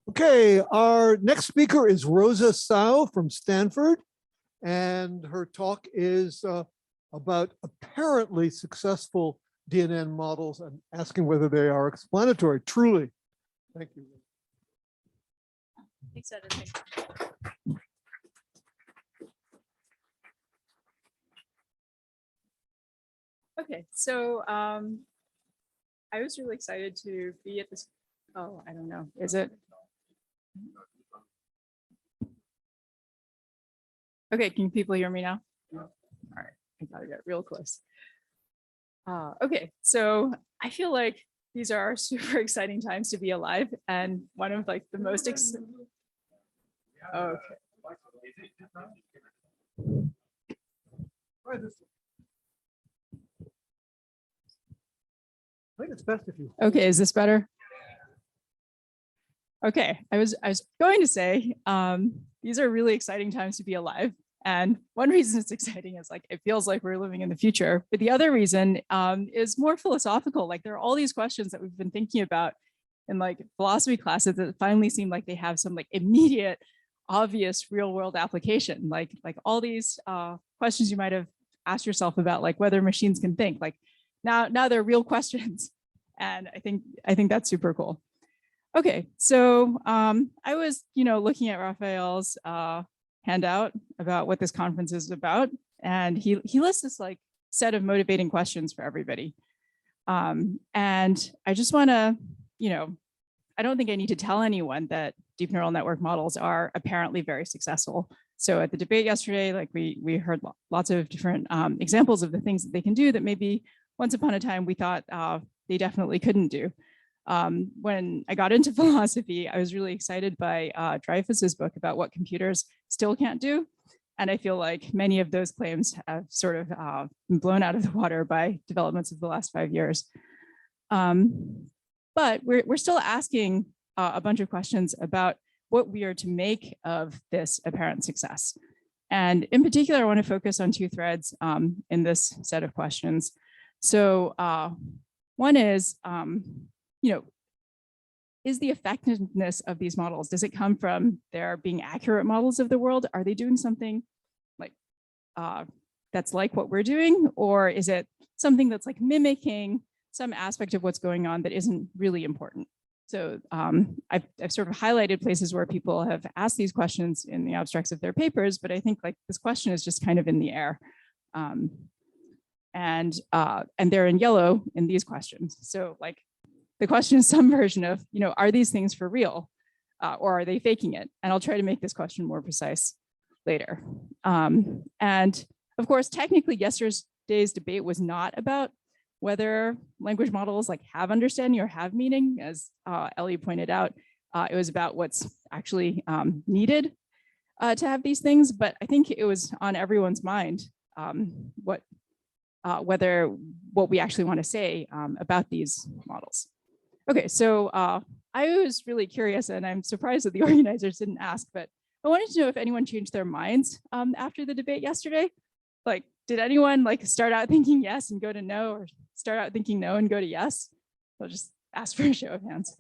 Okay, our next speaker is Rosa Cao from Stanford, and her talk is about apparently successful DNN models and asking whether they are explanatory, truly. Thank you. Thanks, Edison. Okay, so I was really excited to be at this. Oh, I don't know. Is it? Okay, can people hear me now? All right, I gotta get real close. Okay, so I feel like these are super exciting times to be alive, and one of like the most okay. I think it's best if you. Okay, is this better? Okay, I was going to say these are really exciting times to be alive. And one reason it's exciting is like it feels like we're living in the future. But the other reason is more philosophical. Like there are all these questions that we've been thinking about in like philosophy classes that finally seem like they have some like immediate, obvious real world application. Like all these questions you might have asked yourself about like whether machines can think. Like now they're real questions. And I think that's super cool. Okay, so I was, looking at Raphael's handout about what this conference is about, and he lists this like set of motivating questions for everybody. And I just want to, I don't think I need to tell anyone that deep neural network models are apparently very successful. So at the debate yesterday, like we heard lots of different examples of the things that they can do that maybe once upon a time we thought they definitely couldn't do. When I got into philosophy, I was really excited by Dreyfus's book about what computers still can't do. And I feel like many of those claims have sort of been blown out of the water by developments of the last 5 years. But we're still asking a bunch of questions about what we are to make of this apparent success. And in particular, I want to focus on two threads in this set of questions. So one is, is the effectiveness of these models, does it come from their being accurate models of the world? Are they doing something like that's like what we're doing? Or is it something that's like mimicking some aspect of what's going on that isn't really important? So I've sort of highlighted places where people have asked these questions in the abstracts of their papers, but I think like this question is just kind of in the air. And they're in yellow in these questions. So like the question is some version of, are these things for real or are they faking it? And I'll try to make this question more precise later. And of course, technically yesterday's debate was not about whether language models like have understanding or have meaning, as Ellie pointed out. It was about what's actually needed to have these things. But I think it was on everyone's mind whether what we actually want to say about these models. Okay, so I was really curious, and I'm surprised that the organizers didn't ask, but I wanted to know if anyone changed their minds after the debate yesterday. Like, did anyone like start out thinking yes and go to no, or start out thinking no and go to yes? I'll just ask for a show of hands.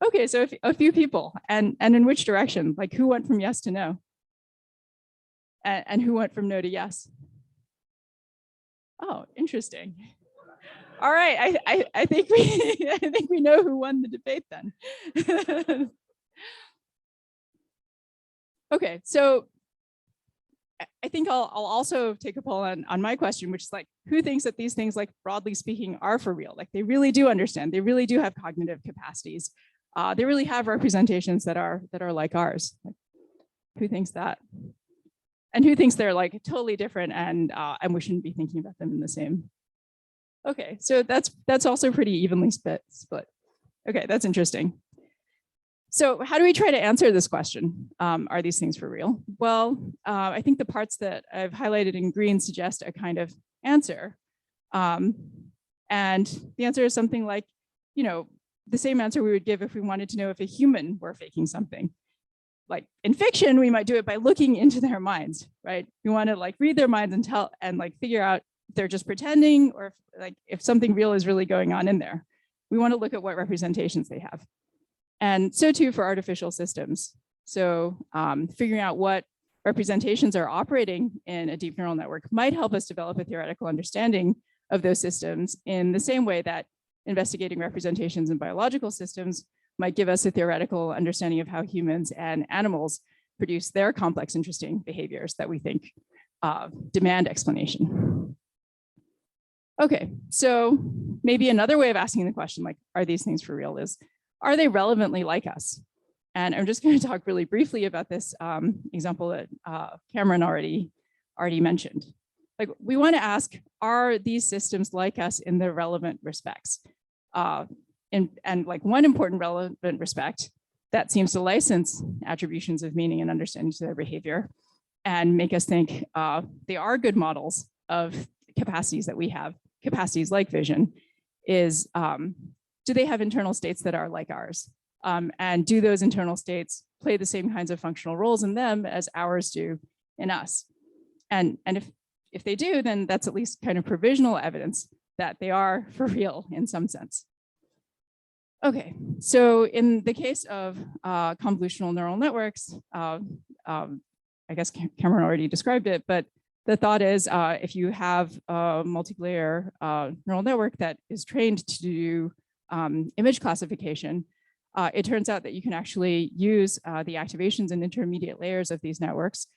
Okay, so a few people, and in which direction? Like, who went from yes to no? And who went from no to yes? Oh, interesting. All right, I think we know who won the debate then. Okay, so I think I'll also take a poll on my question, which is like, who thinks that these things, like broadly speaking, are for real? Like they really do understand, they really do have cognitive capacities. They really have representations that are like ours. Like, who thinks that? And who thinks they're like totally different and we shouldn't be thinking about them in the same? Okay, so that's also pretty evenly split. Okay, that's interesting. So how do we try to answer this question? Are these things for real? Well, I think the parts that I've highlighted in green suggest a kind of answer. And the answer is something like, the same answer we would give if we wanted to know if a human were faking something. Like in fiction, we might do it by looking into their minds, right? We want to like read their minds and like figure out if they're just pretending or if something real is really going on in there. We want to look at what representations they have. And so too for artificial systems. So figuring out what representations are operating in a deep neural network might help us develop a theoretical understanding of those systems in the same way that investigating representations in biological systems might give us a theoretical understanding of how humans and animals produce their complex, interesting behaviors that we think demand explanation. Okay, so maybe another way of asking the question, like, are these things for real, is, are they relevantly like us? And I'm just going to talk really briefly about this example that Cameron already mentioned. Like, we want to ask, are these systems like us in the relevant respects? And like one important relevant respect that seems to license attributions of meaning and understanding to their behavior and make us think they are good models of capacities that we have, capacities like vision, is do they have internal states that are like ours? And do those internal states play the same kinds of functional roles in them as ours do in us? And if they do, then that's at least kind of provisional evidence that they are for real in some sense. Okay, so in the case of convolutional neural networks, I guess Cameron already described it, but the thought is if you have a multilayer neural network that is trained to do image classification, it turns out that you can actually use the activations and intermediate layers of these networks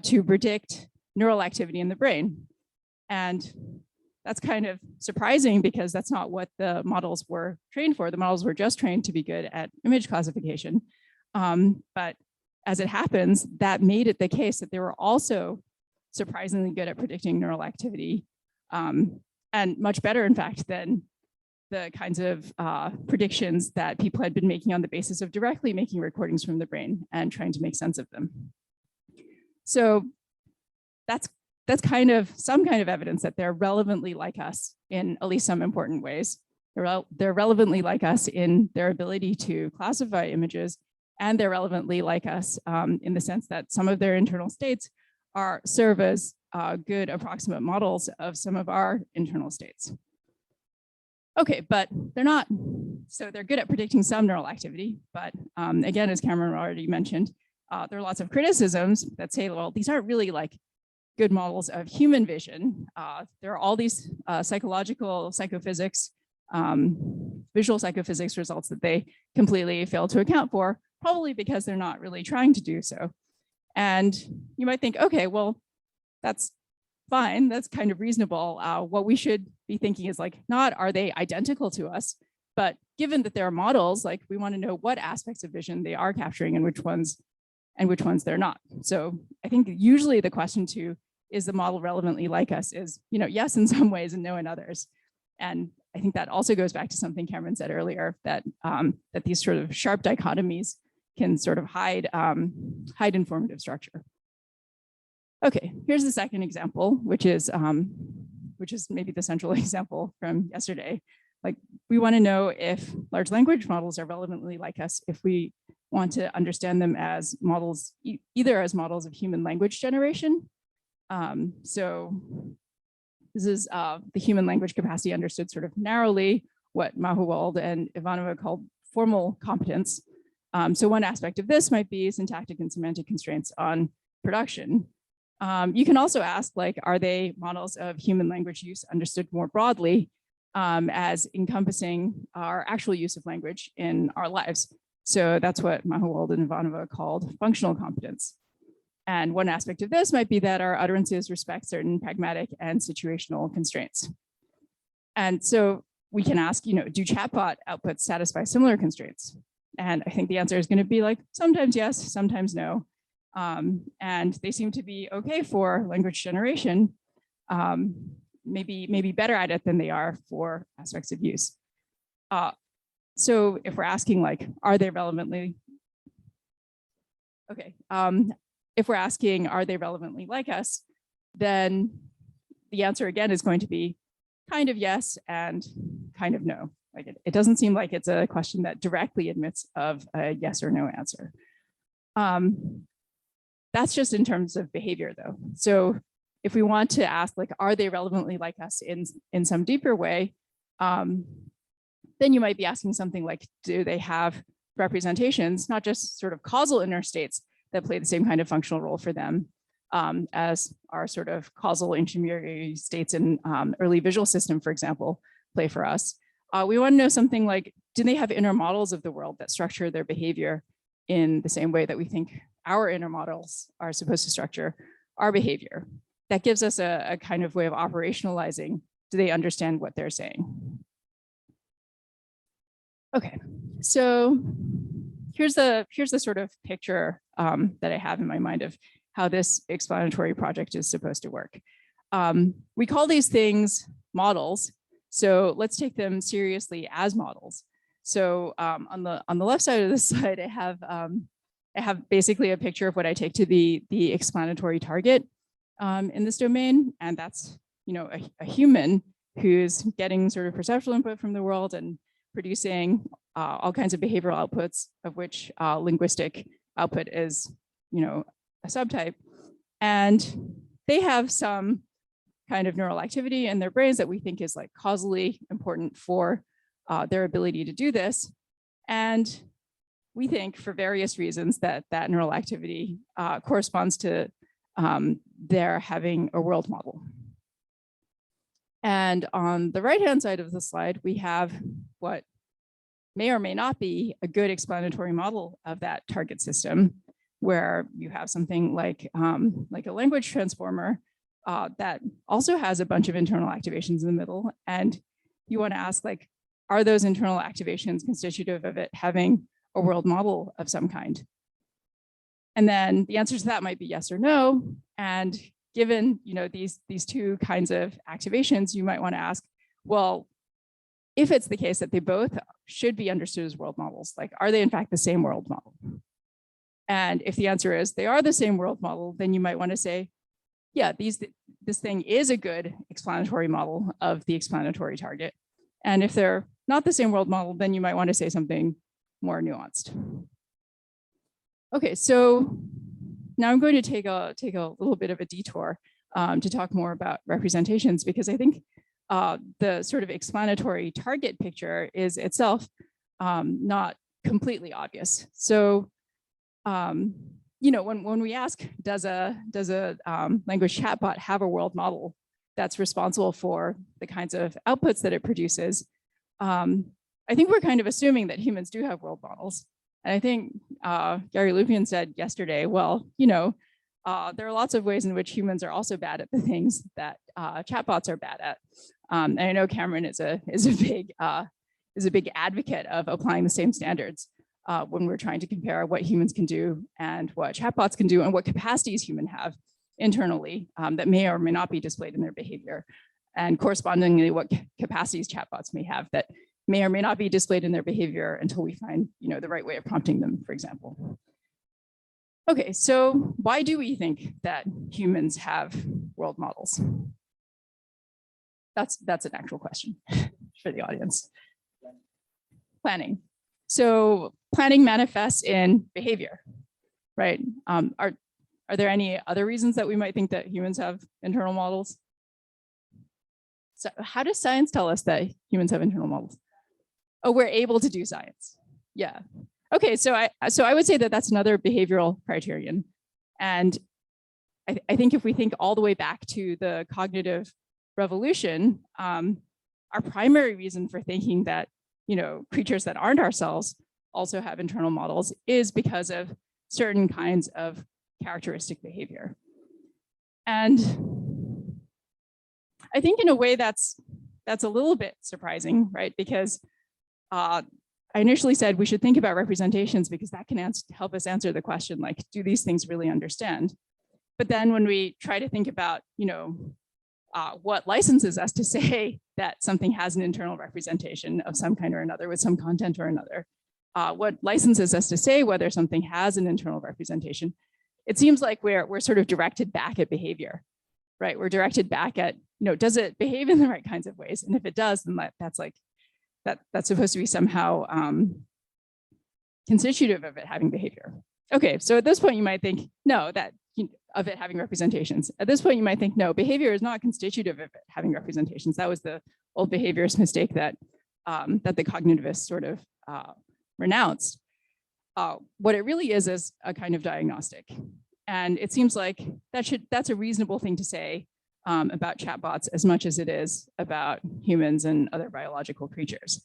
to predict neural activity in the brain. And that's kind of surprising because that's not what the models were trained for. The models were just trained to be good at image classification. But as it happens, that made it the case that they were also surprisingly good at predicting neural activity, and much better, in fact, than the kinds of predictions that people had been making on the basis of directly making recordings from the brain and trying to make sense of them. So that's kind of some kind of evidence that they're relevantly like us in at least some important ways. They're relevantly like us in their ability to classify images, and they're relevantly like us in the sense that some of their internal states serve as good approximate models of some of our internal states. Okay, but they're not. So they're good at predicting some neural activity, but again, as Cameron already mentioned, there are lots of criticisms that say, well, these aren't really like good models of human vision. There are all these psychological psychophysics, visual psychophysics results that they completely fail to account for, probably because they're not really trying to do so. And you might think, okay, well, that's fine, that's kind of reasonable. What we should be thinking is like, not are they identical to us, but given that they're models, like we want to know what aspects of vision they are capturing and which ones they're not. So I think usually the question to, is the model relevantly like us, is, yes, in some ways and no in others. And I think that also goes back to something Cameron said earlier, that that these sort of sharp dichotomies can sort of hide informative structure. Okay, here's the second example, which is maybe the central example from yesterday. Like, we want to know if large language models are relevantly like us if we want to understand them as models, either as models of human language generation. So this is the human language capacity understood sort of narrowly, what Mahowald and Ivanova called formal competence. So one aspect of this might be syntactic and semantic constraints on production. You can also ask, like, are they models of human language use understood more broadly as encompassing our actual use of language in our lives? So that's what Mahowald and Ivanova called functional competence. And one aspect of this might be that our utterances respect certain pragmatic and situational constraints. And so we can ask, do chatbot outputs satisfy similar constraints? And I think the answer is going to be like, sometimes yes, sometimes no. And they seem to be okay for language generation, maybe better at it than they are for aspects of use. So if we're asking, like, are they relevantly, okay, if we're asking, are they relevantly like us, then the answer again is going to be kind of yes and kind of no. Like, it doesn't seem like it's a question that directly admits of a yes or no answer. That's just in terms of behavior, though. So if we want to ask, like, are they relevantly like us in some deeper way, then you might be asking something like, do they have representations, not just sort of causal interstates that play the same kind of functional role for them as our sort of causal intermediary states in early visual system, for example, play for us. We want to know something like, do they have inner models of the world that structure their behavior in the same way that we think our inner models are supposed to structure our behavior? That gives us a kind of way of operationalizing, do they understand what they're saying? Okay, so here's the sort of picture that I have in my mind of how this explanatory project is supposed to work. We call these things models, so let's take them seriously as models. So on the left side of the slide, I have basically a picture of what I take to be the explanatory target in this domain, and that's a human who's getting sort of perceptual input from the world and producing all kinds of behavioral outputs, of which linguistic output is a subtype, and they have some kind of neural activity in their brains that we think is like causally important for their ability to do this. And we think for various reasons that that neural activity corresponds to their having a world model. And on the right-hand side of the slide, we have what may or may not be a good explanatory model of that target system, where you have something like a language transformer that also has a bunch of internal activations in the middle. And you want to ask, like, are those internal activations constitutive of it having a world model of some kind? And then the answer to that might be yes or no. And given these two kinds of activations, you might want to ask, well, if it's the case that they both should be understood as world models, like, are they in fact the same world model? And if the answer is they are the same world model, then you might want to say, yeah, this thing is a good explanatory model of the explanatory target. And if they're not the same world model, then you might want to say something more nuanced. Okay, so now I'm going to take a little bit of a detour to talk more about representations, because I think the sort of explanatory target picture is itself not completely obvious. So, when we ask, does a language chatbot have a world model that's responsible for the kinds of outputs that it produces? I think we're kind of assuming that humans do have world models. And I think Gary Lupian said yesterday, well, there are lots of ways in which humans are also bad at the things that chatbots are bad at. And I know Cameron is a big advocate of applying the same standards when we're trying to compare what humans can do and what chatbots can do and what capacities humans have internally that may or may not be displayed in their behavior, and correspondingly what capacities chatbots may have that may or may not be displayed in their behavior until we find the right way of prompting them, for example. Okay, so why do we think that humans have world models? That's an actual question for the audience. Planning. So planning manifests in behavior, right? Are there any other reasons that we might think that humans have internal models? So how does science tell us that humans have internal models? Oh, we're able to do science. Yeah. Okay, so I would say that that's another behavioral criterion. And I think if we think all the way back to the cognitive revolution, our primary reason for thinking that creatures that aren't ourselves also have internal models is because of certain kinds of characteristic behavior. And I think in a way that's a little bit surprising, right? Because I initially said we should think about representations because that can help us answer the question, like, do these things really understand? But then when we try to think about, what licenses us to say that something has an internal representation of some kind or another with some content or another, what licenses us to say whether something has an internal representation, it seems like we're sort of directed back at behavior, right? We're directed back at, does it behave in the right kinds of ways? And if it does, then that's supposed to be somehow constitutive of it having behavior. Okay, so at this point you might think, no, that of it having representations. At this point you might think, no, behavior is not constitutive of it having representations. That was the old behaviorist mistake that the cognitivists sort of renounced. what it really is a kind of diagnostic. And it seems like that's a reasonable thing to say about chatbots as much as it is about humans and other biological creatures.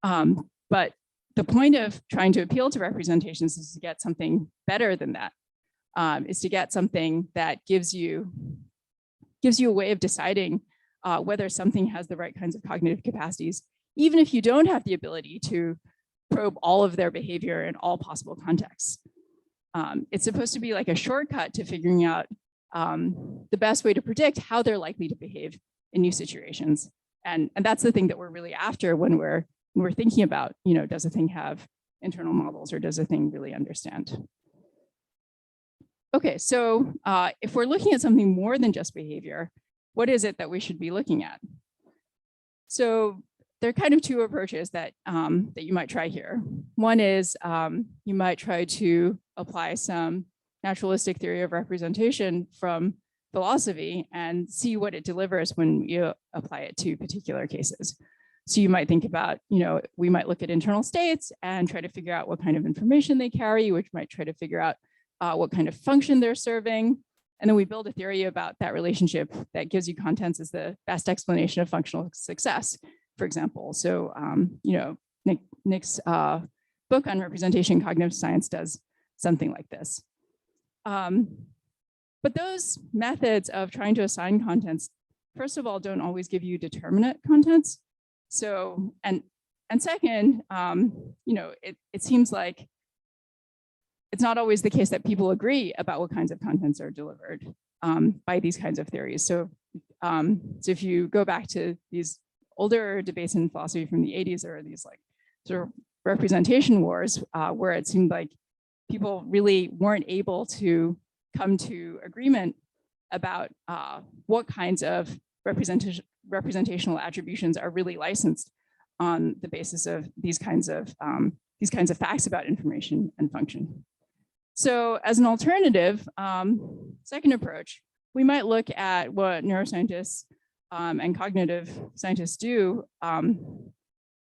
But the point of trying to appeal to representations is to get something better than that, is to get something that gives you a way of deciding whether something has the right kinds of cognitive capacities, even if you don't have the ability to probe all of their behavior in all possible contexts. It's supposed to be like a shortcut to figuring out the best way to predict how they're likely to behave in new situations. And that's the thing that we're really after when we're thinking about, does a thing have internal models or does a thing really understand? Okay, so if we're looking at something more than just behavior, what is it that we should be looking at? So there are kind of two approaches that you might try here. One is you might try to apply some naturalistic theory of representation from philosophy and see what it delivers when you apply it to particular cases. So you might think about, we might look at internal states and try to figure out what kind of information they carry, which might try to figure out what kind of function they're serving. And then we build a theory about that relationship that gives you contents as the best explanation of functional success, for example. So, Nick's book on representation cognitive science does something like this. But those methods of trying to assign contents, first of all, don't always give you determinate contents. So, and second, it seems like it's not always the case that people agree about what kinds of contents are delivered by these kinds of theories. So, so if you go back to these older debates in philosophy from the 80s, there are these like sort of representation wars where it seemed like people really weren't able to come to agreement about what kinds of representational attributions are really licensed on the basis of these kinds of facts about information and function. So as an alternative, second approach, we might look at what neuroscientists and cognitive scientists do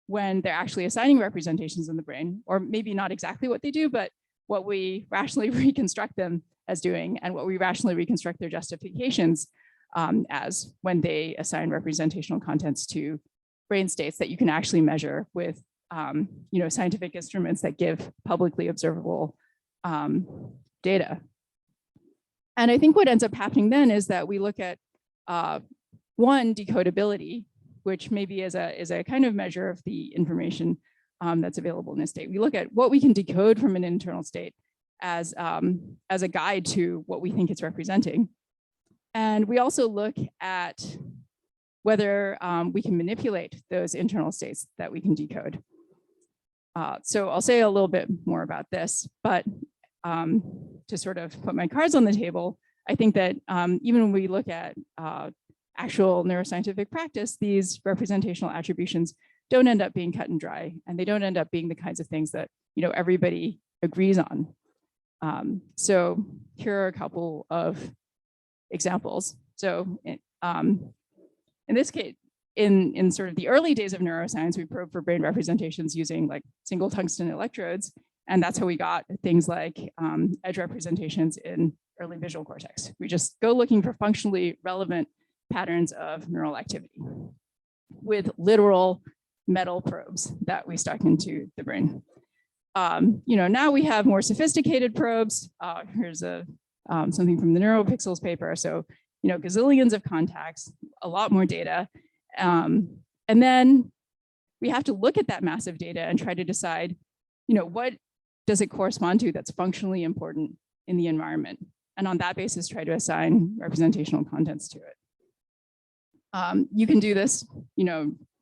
when they're actually assigning representations in the brain, or maybe not exactly what they do, but what we rationally reconstruct them as doing and what we rationally reconstruct their justifications as when they assign representational contents to brain states that you can actually measure with scientific instruments that give publicly observable data. And I think what ends up happening then is that we look at one, decodability, which maybe is a kind of measure of the information that's available in a state. We look at what we can decode from an internal state as a guide to what we think it's representing. And we also look at whether we can manipulate those internal states that we can decode. So I'll say a little bit more about this, but to sort of put my cards on the table, I think that even when we look at actual neuroscientific practice, these representational attributions don't end up being cut and dry, and they don't end up being the kinds of things that everybody agrees on. So here are a couple of examples. So in this case, in sort of the early days of neuroscience, we probed for brain representations using like single tungsten electrodes, and that's how we got things like edge representations in early visual cortex. We just go looking for functionally relevant patterns of neural activity with literal metal probes that we stuck into the brain. Now we have more sophisticated probes. Here's something from the NeuroPixels paper. So, gazillions of contacts, a lot more data. And then we have to look at that massive data and try to decide, what does it correspond to that's functionally important in the environment? And on that basis, try to assign representational contents to it. You can do this,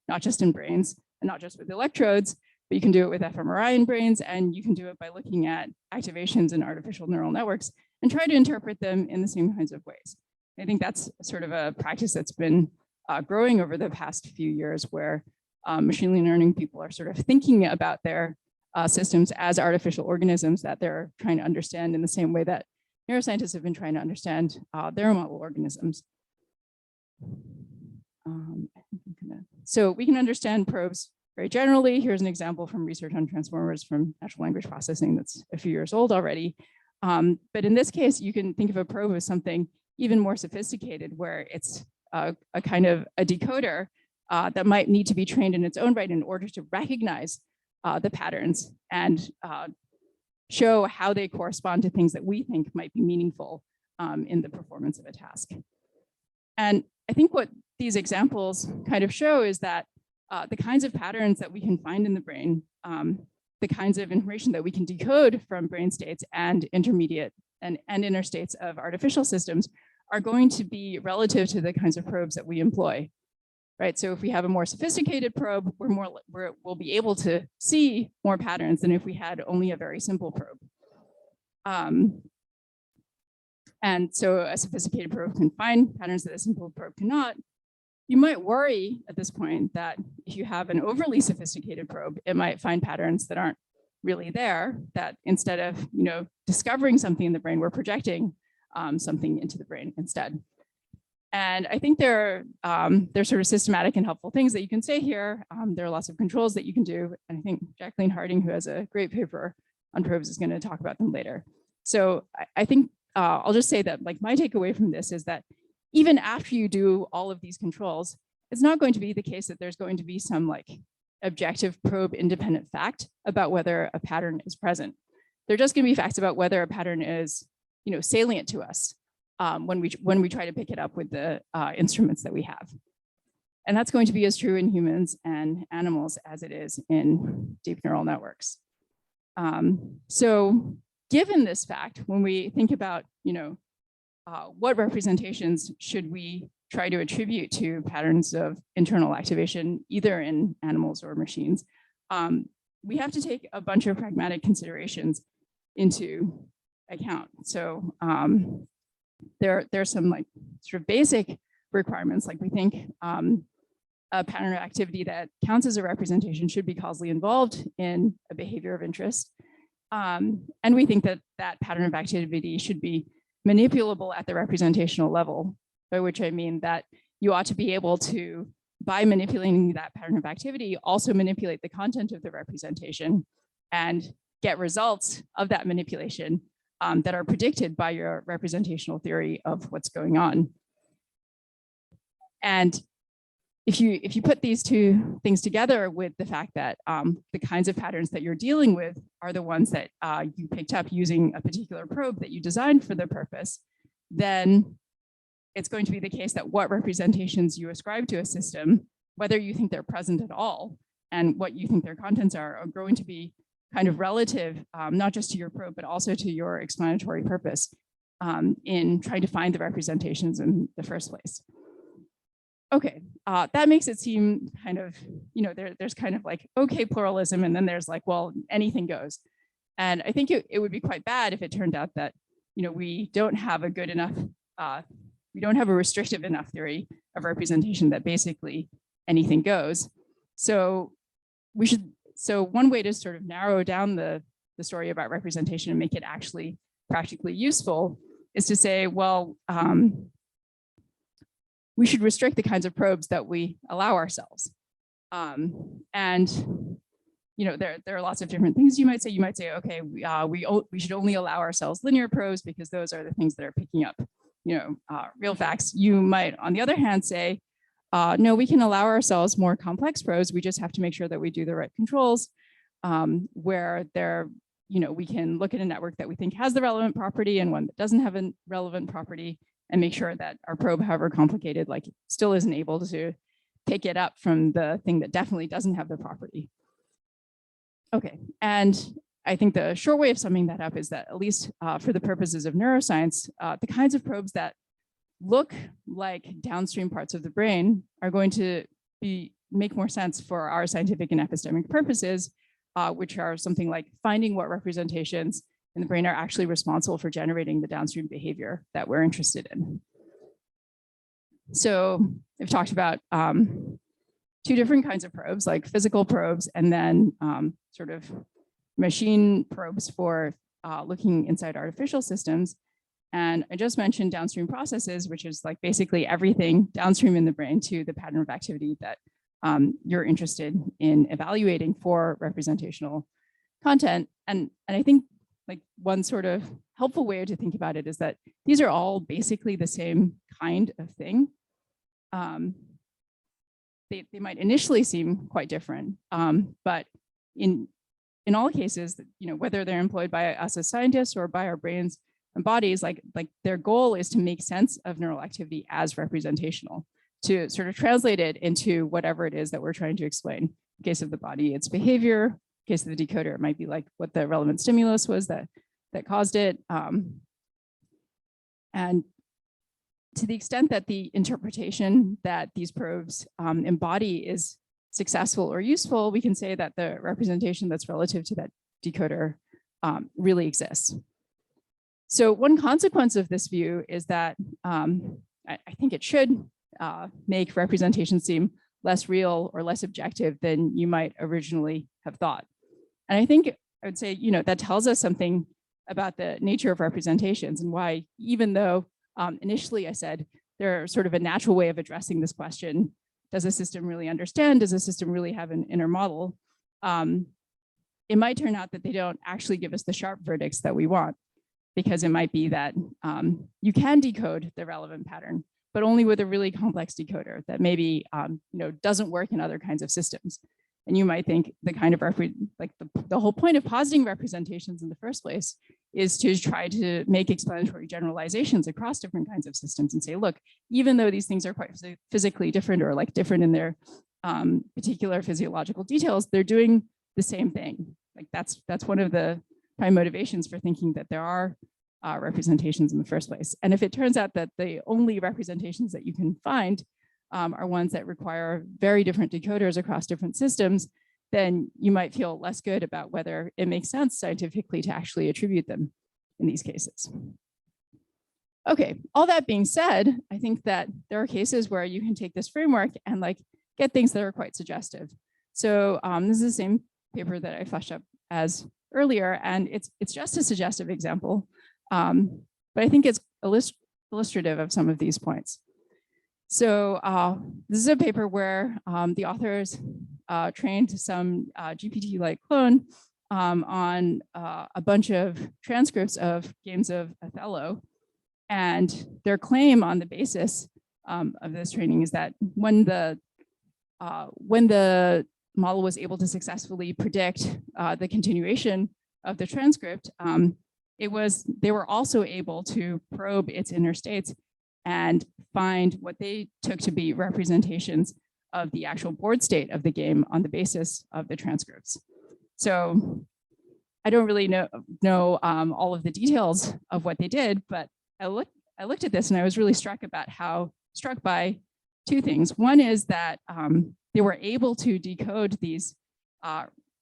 not just in brains and not just with electrodes, but you can do it with fMRI in brains, and you can do it by looking at activations in artificial neural networks and try to interpret them in the same kinds of ways. I think that's sort of a practice that's been growing over the past few years, where machine learning people are sort of thinking about their systems as artificial organisms that they're trying to understand in the same way that neuroscientists have been trying to understand their model organisms. So we can understand probes very generally. Here's an example from research on transformers from natural language processing that's a few years old already. But in this case, you can think of a probe as something even more sophisticated, where it's a kind of a decoder that might need to be trained in its own right in order to recognize the patterns and show how they correspond to things that we think might be meaningful in the performance of a task. And I think what these examples kind of show is that the kinds of patterns that we can find in the brain, the kinds of information that we can decode from brain states and intermediate and inner states of artificial systems are going to be relative to the kinds of probes that we employ, right? So if we have a more sophisticated probe, we'll be able to see more patterns than if we had only a very simple probe. And so a sophisticated probe can find patterns that a simple probe cannot. You might worry at this point that if you have an overly sophisticated probe, it might find patterns that aren't really there, that instead of discovering something in the brain, we're projecting something into the brain instead. And I think there are sort of systematic and helpful things that you can say here. There are lots of controls that you can do. And I think Jacqueline Harding, who has a great paper on probes, is going to talk about them later. So I think I'll just say that like my takeaway from this is that even after you do all of these controls, it's not going to be the case that there's going to be some like objective probe independent fact about whether a pattern is present. They're just going to be facts about whether a pattern is salient to us when we try to pick it up with the instruments that we have. And that's going to be as true in humans and animals as it is in deep neural networks. So given this fact, when we think about what representations should we try to attribute to patterns of internal activation, either in animals or machines, we have to take a bunch of pragmatic considerations into account. So there's some like sort of basic requirements, like we think a pattern of activity that counts as a representation should be causally involved in a behavior of interest. And we think that that pattern of activity should be manipulable at the representational level, by which I mean that you ought to be able to, by manipulating that pattern of activity, also manipulate the content of the representation and get results of that manipulation that are predicted by your representational theory of what's going on. And if you put these two things together with the fact that the kinds of patterns that you're dealing with are the ones that you picked up using a particular probe that you designed for the purpose, then it's going to be the case that what representations you ascribe to a system, whether you think they're present at all and what you think their contents are going to be kind of relative, not just to your probe, but also to your explanatory purpose in trying to find the representations in the first place. Okay, that makes it seem kind of, there's kind of like, okay, pluralism, and then there's like, well, anything goes. And I think it would be quite bad if it turned out that, we don't have a good enough, we don't have a restrictive enough theory of representation that basically anything goes. So one way to sort of narrow down the story about representation and make it actually practically useful is to say, well, we should restrict the kinds of probes that we allow ourselves. And there are lots of different things you might say. You might say, okay, we should only allow ourselves linear probes because those are the things that are picking up real facts. You might, on the other hand, say, no, we can allow ourselves more complex probes. We just have to make sure that we do the right controls where we can look at a network that we think has the relevant property and one that doesn't have a relevant property, and make sure that our probe, however complicated, like still isn't able to pick it up from the thing that definitely doesn't have the property. Okay, and I think the short way of summing that up is that, at least for the purposes of neuroscience, the kinds of probes that look like downstream parts of the brain are going to make more sense for our scientific and epistemic purposes, which are something like finding what representations in the brain are actually responsible for generating the downstream behavior that we're interested in. So I've talked about two different kinds of probes, like physical probes and then sort of machine probes for looking inside artificial systems. And I just mentioned downstream processes, which is like basically everything downstream in the brain to the pattern of activity that you're interested in evaluating for representational content. And I think like one sort of helpful way to think about it is that these are all basically the same kind of thing. They might initially seem quite different, but in all cases, whether they're employed by us as scientists or by our brains and bodies, like their goal is to make sense of neural activity as representational, to sort of translate it into whatever it is that we're trying to explain. In case of the body, it's behavior. In case of the decoder, it might be like what the relevant stimulus was that caused it. And to the extent that the interpretation that these probes embody is successful or useful, we can say that the representation that's relative to that decoder really exists. So one consequence of this view is that I think it should make representation seem less real or less objective than you might originally have thought. And I think I would say, that tells us something about the nature of representations and why, even though initially I said they're sort of a natural way of addressing this question, does a system really understand? Does a system really have an inner model? It might turn out that they don't actually give us the sharp verdicts that we want, because it might be that you can decode the relevant pattern, but only with a really complex decoder that maybe doesn't work in other kinds of systems. And you might think the kind of the whole point of positing representations in the first place is to try to make explanatory generalizations across different kinds of systems and say, look, even though these things are quite physically different or like different in their particular physiological details, they're doing the same thing. Like that's one of the prime motivations for thinking that there are representations in the first place. And if it turns out that the only representations that you can find are ones that require very different decoders across different systems, then you might feel less good about whether it makes sense scientifically to actually attribute them in these cases. Okay, all that being said, I think that there are cases where you can take this framework and get things that are quite suggestive. So this is the same paper that I flashed up as earlier, and it's just a suggestive example, but I think it's illustrative of some of these points. So this is a paper where the authors trained some GPT-like clone on a bunch of transcripts of games of Othello. And their claim on the basis of this training is that when the model was able to successfully predict the continuation of the transcript, they were also able to probe its inner states and find what they took to be representations of the actual board state of the game on the basis of the transcripts. So I don't really know all of the details of what they did, but I looked at this and I was really struck by two things. One is that they were able to decode these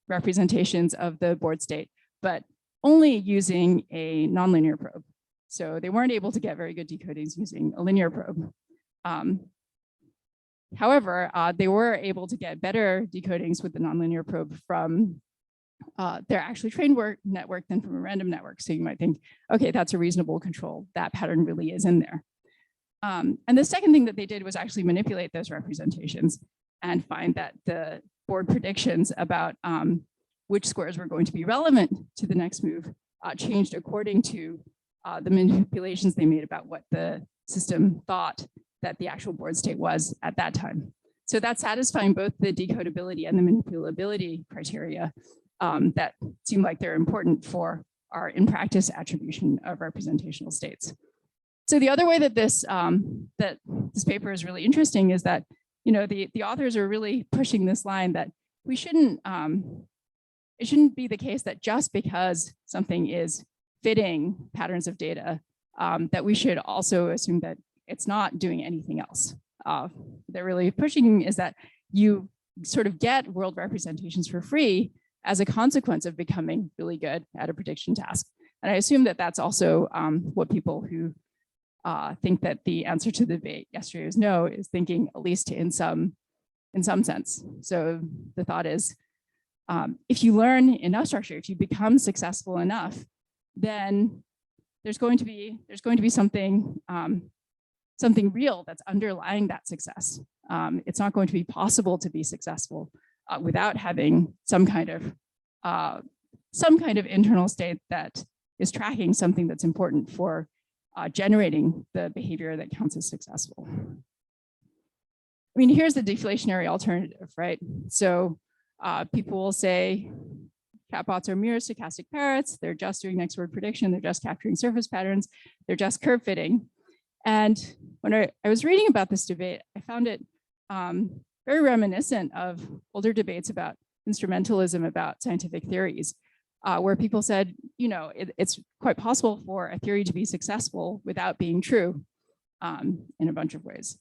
representations of the board state, but only using a nonlinear probe. So they weren't able to get very good decodings using a linear probe. However, they were able to get better decodings with the nonlinear probe from their actually trained network than from a random network. So you might think, okay, that's a reasonable control. That pattern really is in there. And the second thing that they did was actually manipulate those representations and find that the board predictions about which squares were going to be relevant to the next move changed according to the manipulations they made about what the system thought that the actual board state was at that time. So that's satisfying both the decodability and the manipulability criteria that seem like they're important for our in-practice attribution of representational states. So the other way that this paper is really interesting is that the authors are really pushing this line that we shouldn't it shouldn't be the case that just because something is fitting patterns of data, that we should also assume that it's not doing anything else. They're really pushing is that you sort of get world representations for free as a consequence of becoming really good at a prediction task. And I assume that that's also what people who think that the answer to the debate yesterday was no is thinking, at least in some sense. So the thought is, if you learn enough structure, if you become successful enough, then there's going to be something real that's underlying that success. It's not going to be possible to be successful without having some kind of internal state that is tracking something that's important for generating the behavior that counts as successful. I mean, here's the deflationary alternative, right? So people will say chatbots are mere stochastic parrots. They're just doing next word prediction. They're just capturing surface patterns. They're just curve fitting. And when I was reading about this debate, I found it very reminiscent of older debates about instrumentalism, about scientific theories, where people said, you know, it's quite possible for a theory to be successful without being true in a bunch of ways.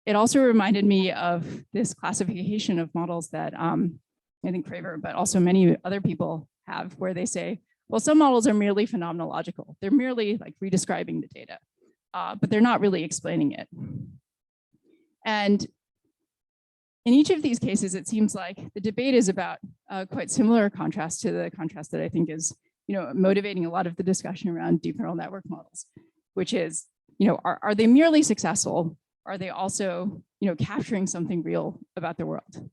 It also reminded me of this classification of models that I think Craver, but also many other people have, where they say, well, some models are merely phenomenological. They're merely like redescribing the data, but they're not really explaining it. And in each of these cases, it seems like the debate is about quite similar contrast to the contrast that I think is, you know, motivating a lot of the discussion around deep neural network models, which is, you know, are they merely successful? Are they also, you know, capturing something real about the world?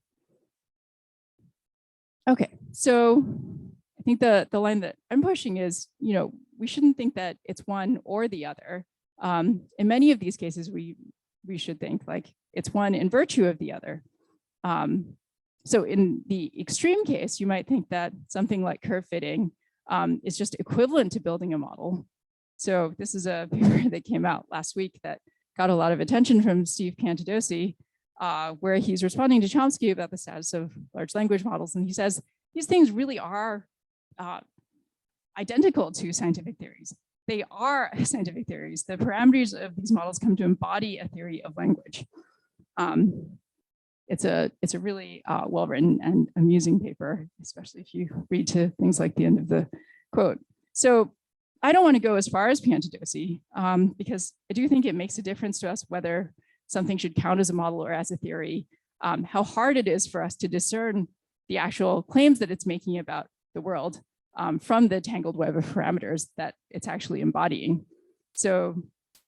Okay, so I think the line that I'm pushing is, you know, we shouldn't think that it's one or the other. In many of these cases, we should think like it's one in virtue of the other. So in the extreme case, you might think that something like curve fitting is just equivalent to building a model. So this is a paper that came out last week that got a lot of attention from Steve Cantadosi, where he's responding to Chomsky about the status of large language models. And he says, these things really are identical to scientific theories. They are scientific theories. The parameters of these models come to embody a theory of language. It's a really well-written and amusing paper, especially if you read to things like the end of the quote. So I don't want to go as far as Piantadosi, because I do think it makes a difference to us whether something should count as a model or as a theory, how hard it is for us to discern the actual claims that it's making about the world from the tangled web of parameters that it's actually embodying. So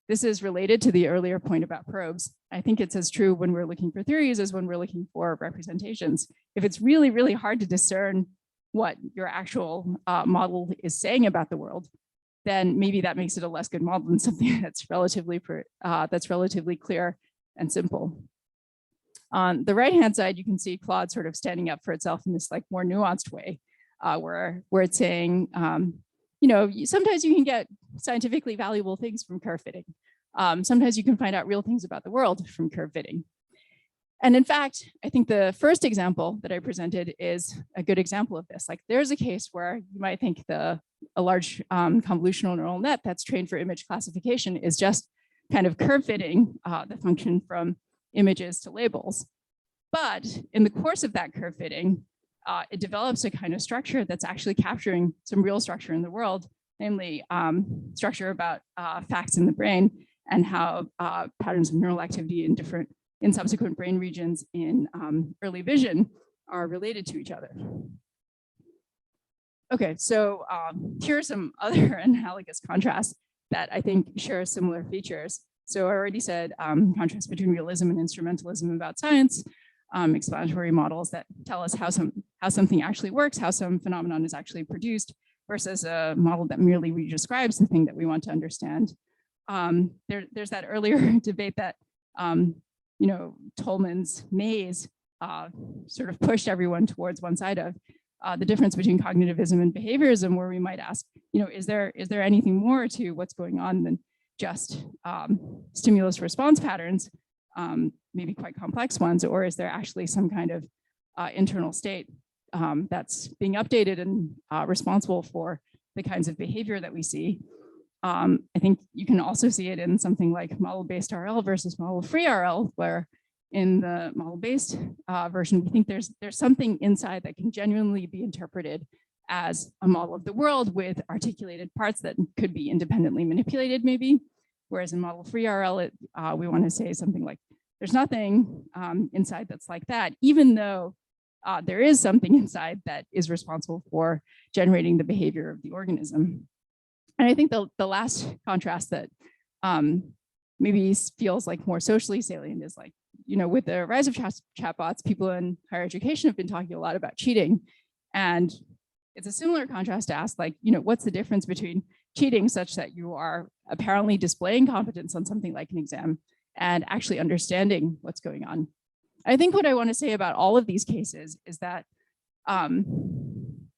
this is related to the earlier point about probes. I think it's as true when we're looking for theories as when we're looking for representations. If it's really, really hard to discern what your actual model is saying about the world, then maybe that makes it a less good model than something that's relatively clear and simple. On the right-hand side, you can see Claude sort of standing up for itself in this like more nuanced way, where it's saying, you know, sometimes you can get scientifically valuable things from curve fitting. Sometimes you can find out real things about the world from curve fitting. And in fact, I think the first example that I presented is a good example of this. Like there's a case where you might think a large convolutional neural net that's trained for image classification is just kind of curve fitting the function from images to labels. But in the course of that curve fitting, it develops a kind of structure that's actually capturing some real structure in the world, namely structure about facts in the brain and how patterns of neural activity in subsequent brain regions in early vision are related to each other. Okay, so here are some other analogous contrasts that I think share similar features. So I already said contrast between realism and instrumentalism about science, explanatory models that tell us how something actually works, how some phenomenon is actually produced, versus a model that merely redescribes the thing that we want to understand. There's that earlier debate that you know, Tolman's maze sort of pushed everyone towards one side of the difference between cognitivism and behaviorism, where we might ask, you know, is there anything more to what's going on than just stimulus response patterns, maybe quite complex ones, or is there actually some kind of internal state that's being updated and responsible for the kinds of behavior that we see? I think you can also see it in something like model-based RL versus model-free RL, where in the model-based version, we think there's something inside that can genuinely be interpreted as a model of the world with articulated parts that could be independently manipulated, maybe. Whereas in model-free RL, we want to say something like, there's nothing inside that's like that, even though there is something inside that is responsible for generating the behavior of the organism. And I think the last contrast that maybe feels like more socially salient is like, with the rise of chatbots, people in higher education have been talking a lot about cheating. And it's a similar contrast to ask like, what's the difference between cheating such that you are apparently displaying competence on something like an exam and actually understanding what's going on. I think what I want to say about all of these cases is that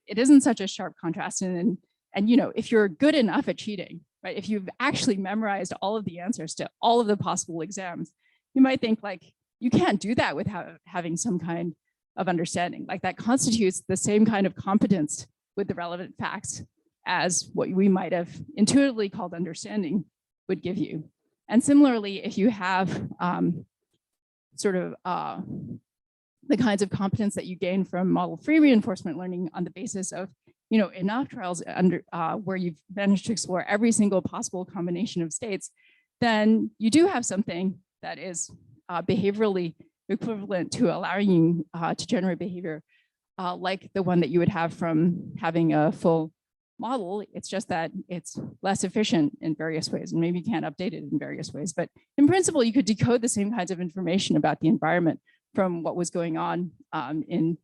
it isn't such a sharp contrast. And if you're good enough at cheating, right, if you've actually memorized all of the answers to all of the possible exams, you might think like, you can't do that without having some kind of understanding. Like that constitutes the same kind of competence with the relevant facts as what we might have intuitively called understanding would give you. And similarly, if you have the kinds of competence that you gain from model-free reinforcement learning on the basis of enough trials where you've managed to explore every single possible combination of states, then you do have something that is behaviorally equivalent to allowing you to generate behavior like the one that you would have from having a full model. It's just that it's less efficient in various ways, and maybe you can't update it in various ways. But in principle, you could decode the same kinds of information about the environment from what was going on in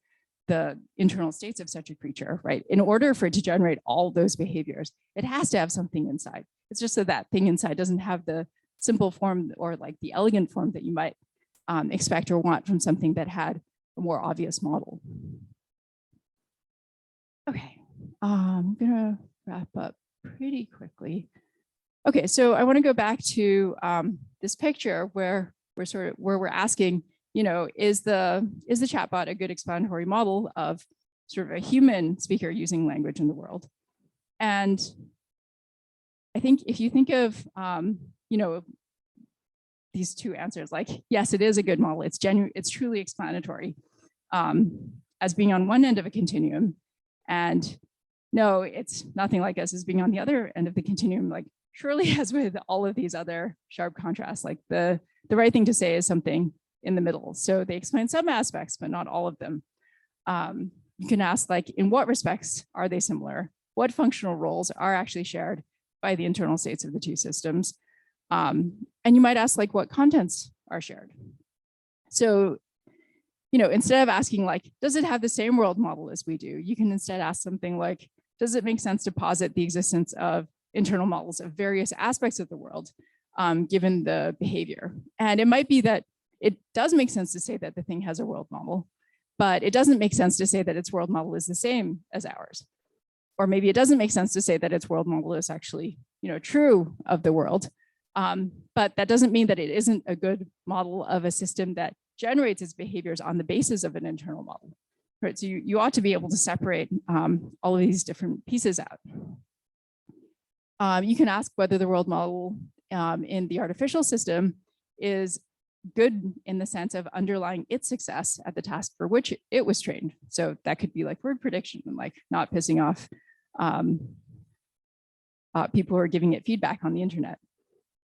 the internal states of such a creature, right? In order for it to generate all those behaviors, it has to have something inside. It's just that that thing inside doesn't have the simple form or like the elegant form that you might expect or want from something that had a more obvious model. Okay, I'm gonna wrap up pretty quickly. Okay, so I want to go back to this picture where we're asking, is the chatbot a good explanatory model of sort of a human speaker using language in the world? And I think if you think of these two answers, like yes, it is a good model. It's genuine. It's truly explanatory, as being on one end of a continuum, and no, it's nothing like us as being on the other end of the continuum. Like surely, as with all of these other sharp contrasts, like the right thing to say is something in the middle. So they explain some aspects, but not all of them. You can ask, like, in what respects are they similar? What functional roles are actually shared by the internal states of the two systems? And you might ask, like, what contents are shared? So, instead of asking, like, does it have the same world model as we do? You can instead ask something like, does it make sense to posit the existence of internal models of various aspects of the world, given the behavior? And it might be that it does make sense to say that the thing has a world model, but it doesn't make sense to say that its world model is the same as ours. Or maybe it doesn't make sense to say that its world model is actually, true of the world. But that doesn't mean that it isn't a good model of a system that generates its behaviors on the basis of an internal model. Right? So you ought to be able to separate all of these different pieces out. You can ask whether the world model in the artificial system is good in the sense of underlying its success at the task for which it was trained. So that could be like word prediction and like not pissing off people who are giving it feedback on the internet.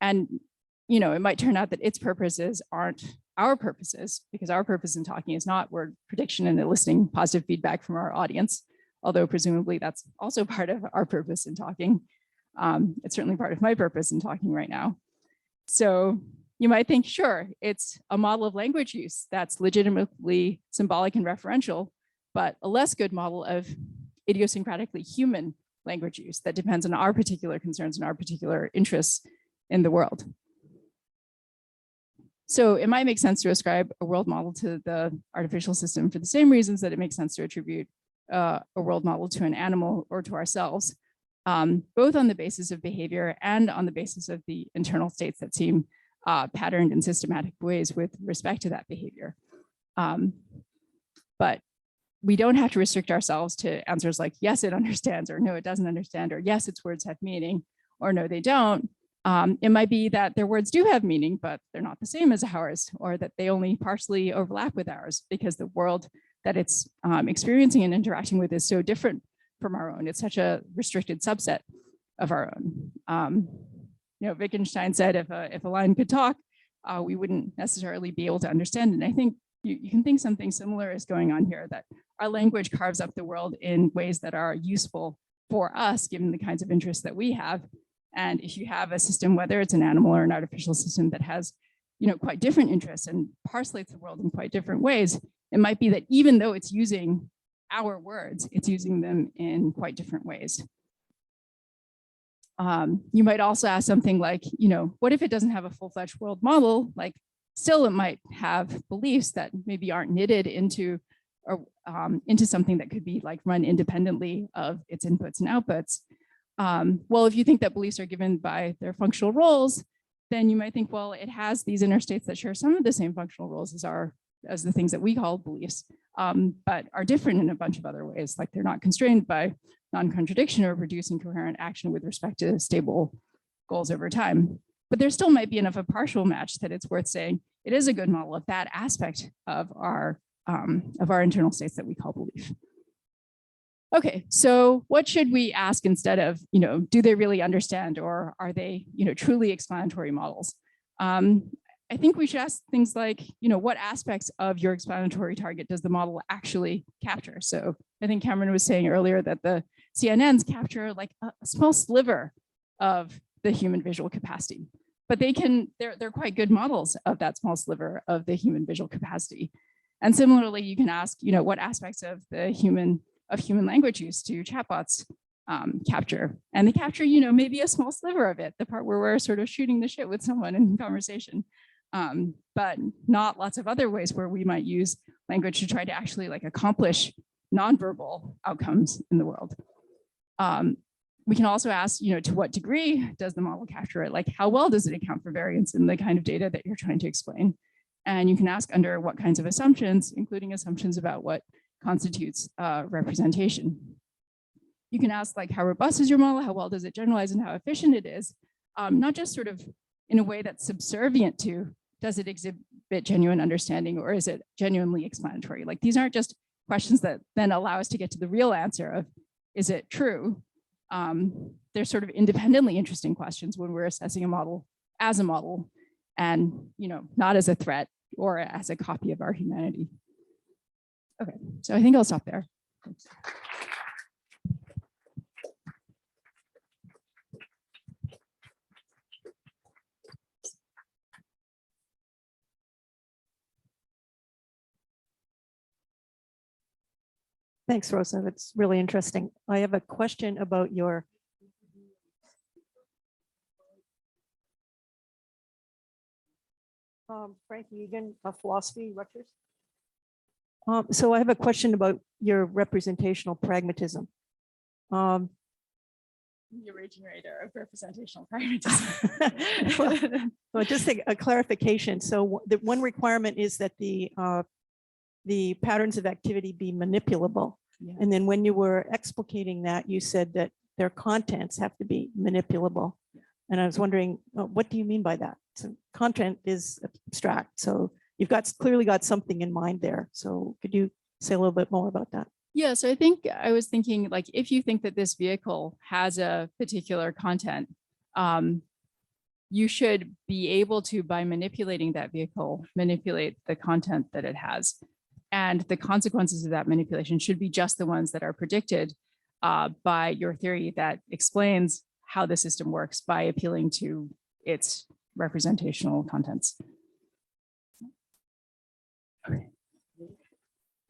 And, it might turn out that its purposes aren't our purposes, because our purpose in talking is not word prediction and eliciting positive feedback from our audience, although presumably that's also part of our purpose in talking. It's certainly part of my purpose in talking right now. So you might think, sure, it's a model of language use that's legitimately symbolic and referential, but a less good model of idiosyncratically human language use that depends on our particular concerns and our particular interests in the world. So it might make sense to ascribe a world model to the artificial system for the same reasons that it makes sense to attribute a world model to an animal or to ourselves, both on the basis of behavior and on the basis of the internal states that seem patterned in systematic ways with respect to that behavior. But we don't have to restrict ourselves to answers like, yes, it understands, or no, it doesn't understand, or yes, its words have meaning, or no, they don't. It might be that their words do have meaning, but they're not the same as ours, or that they only partially overlap with ours because the world that it's experiencing and interacting with is so different from our own. It's such a restricted subset of our own. Wittgenstein said if a lion could talk, we wouldn't necessarily be able to understand it. And I think you can think something similar is going on here, that our language carves up the world in ways that are useful for us, given the kinds of interests that we have, And if you have a system, whether it's an animal or an artificial system that has, quite different interests and parcelates the world in quite different ways, it might be that even though it's using our words, it's using them in quite different ways. You might also ask something like, what if it doesn't have a full-fledged world model? Like, still it might have beliefs that maybe aren't knitted into something that could be like run independently of its inputs and outputs. Well, if you think that beliefs are given by their functional roles, then you might think, well, it has these inner states that share some of the same functional roles as the things that we call beliefs, but are different in a bunch of other ways, like they're not constrained by non-contradiction or producing coherent action with respect to stable goals over time. But there still might be enough of a partial match that it's worth saying it is a good model of that aspect of our internal states that we call belief. Okay, so what should we ask instead of, do they really understand, or are they, truly explanatory models? I think we should ask things like, what aspects of your explanatory target does the model actually capture? So I think Cameron was saying earlier that the CNNs capture like a small sliver of the human visual capacity, but they're quite good models of that small sliver of the human visual capacity. And similarly, you can ask, what aspects of the human language use do chatbots capture? And they capture, maybe a small sliver of it, the part where we're sort of shooting the shit with someone in conversation, but not lots of other ways where we might use language to try to actually like accomplish nonverbal outcomes in the world. We can also ask, to what degree does the model capture it? Like, how well does it account for variance in the kind of data that you're trying to explain? And you can ask under what kinds of assumptions, including assumptions about what constitutes representation. You can ask like, how robust is your model? How well does it generalize and how efficient it is? Not just sort of in a way that's subservient to, does it exhibit genuine understanding or is it genuinely explanatory? Like, these aren't just questions that then allow us to get to the real answer of, is it true? They're sort of independently interesting questions when we're assessing a model as a model and, not as a threat or as a copy of our humanity. Okay, so I think I'll stop there. Thanks. Thanks, Rosa. That's really interesting. I have a question about your Frankie Egan of Philosophy, Rutgers. So I have a question about your representational pragmatism. The originator of representational pragmatism. Well, just a clarification. So the one requirement is that the patterns of activity be manipulable. Yeah. And then when you were explicating that, you said that their contents have to be manipulable. Yeah. And I was wondering, what do you mean by that? So content is abstract. So you've clearly got something in mind there. So could you say a little bit more about that? Yeah, so I think I was thinking, like, if you think that this vehicle has a particular content, you should be able to, by manipulating that vehicle, manipulate the content that it has. And the consequences of that manipulation should be just the ones that are predicted by your theory that explains how the system works by appealing to its representational contents. Okay.